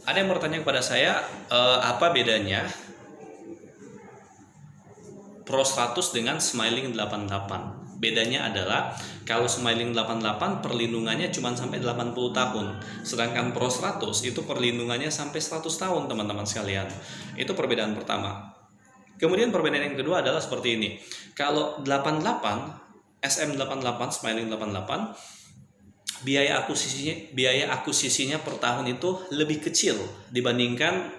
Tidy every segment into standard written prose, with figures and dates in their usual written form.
Ada yang bertanya kepada saya, apa bedanya Pro 100 dengan Smiling 88? Bedanya adalah kalau Smiling 88 perlindungannya cuma sampai 80 tahun, sedangkan Pro 100 itu perlindungannya sampai 100 tahun, teman-teman sekalian. Itu perbedaan pertama. Kemudian perbedaan yang kedua adalah seperti ini. Kalau 88, SM88, Smiling 88, biaya akuisisinya per tahun itu lebih kecil dibandingkan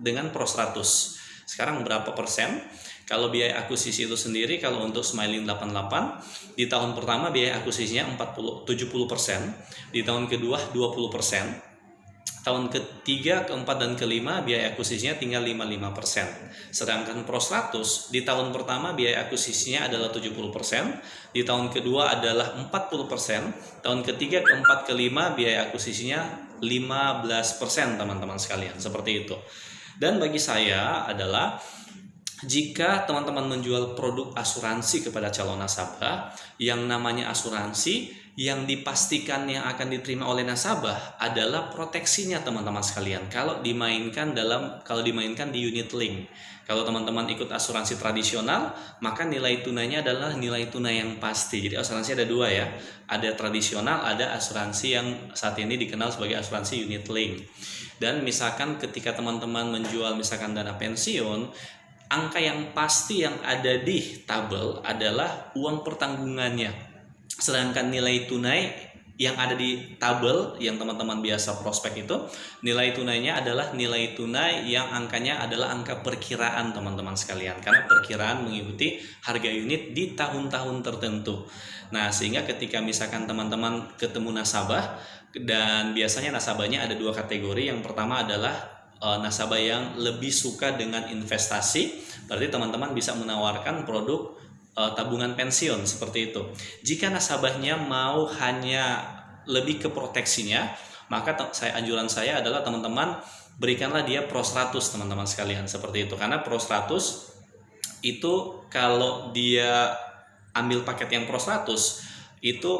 dengan Pro 100. Sekarang berapa persen? Kalau biaya akuisisi itu sendiri, kalau untuk Smiling 88 di tahun pertama biaya akuisisinya 70%, di tahun kedua 20%, tahun ketiga, keempat, dan kelima biaya akuisisinya tinggal 55%. Sedangkan Pro 100 di tahun pertama biaya akuisisinya adalah 70%, di tahun kedua adalah 40%, tahun ketiga, keempat, kelima biaya akuisisinya 15%, teman-teman sekalian, seperti itu. Dan bagi saya adalah jika teman-teman menjual produk asuransi kepada calon nasabah, yang namanya asuransi yang dipastikan yang akan diterima oleh nasabah adalah proteksinya, teman-teman sekalian. Kalau dimainkan di unit link. Kalau teman-teman ikut asuransi tradisional, maka nilai tunainya adalah nilai tunai yang pasti. Jadi asuransi ada dua ya. Ada tradisional, ada asuransi yang saat ini dikenal sebagai asuransi unit link. Dan misalkan ketika teman-teman menjual misalkan dana pensiun, angka yang pasti yang ada di tabel adalah uang pertanggungannya. Sedangkan nilai tunai yang ada di tabel yang teman-teman biasa prospek itu, nilai tunainya adalah nilai tunai yang angkanya adalah angka perkiraan, teman-teman sekalian. Karena perkiraan mengikuti harga unit di tahun-tahun tertentu. Nah, sehingga ketika misalkan teman-teman ketemu nasabah, dan biasanya nasabahnya ada dua kategori. Yang pertama adalah nasabah yang lebih suka dengan investasi, berarti teman-teman bisa menawarkan produk tabungan pensiun seperti itu. Jika nasabahnya mau hanya lebih ke proteksinya, maka anjuran saya adalah teman-teman berikanlah dia Pro 100, teman-teman sekalian, seperti itu. Karena Pro 100 itu kalau dia ambil paket yang Pro 100 itu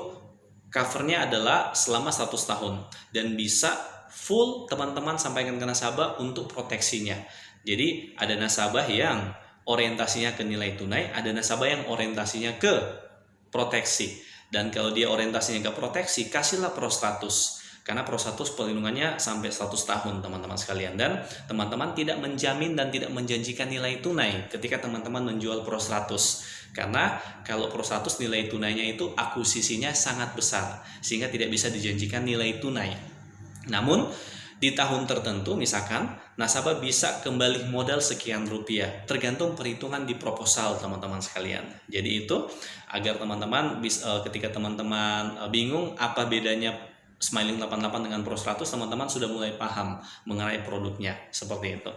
covernya adalah selama 100 tahun dan bisa full teman-teman sampaikan ke nasabah untuk proteksinya. Jadi ada nasabah yang orientasinya ke nilai tunai, ada nasabah yang orientasinya ke proteksi. Dan kalau dia orientasinya ke proteksi, kasihlah Pro 100. Karena Pro 100 perlindungannya sampai 100 tahun, teman-teman sekalian. Dan teman-teman tidak menjamin dan tidak menjanjikan nilai tunai ketika teman-teman menjual Pro 100. Karena kalau Pro 100 nilai tunainya itu akuisisinya sangat besar, sehingga tidak bisa dijanjikan nilai tunai. Namun di tahun tertentu misalkan nasabah bisa kembali modal sekian rupiah, tergantung perhitungan di proposal, teman-teman sekalian. Jadi itu agar teman-teman ketika teman-teman bingung apa bedanya Smiling 88 dengan Pro 100, teman-teman sudah mulai paham mengenai produknya, seperti itu.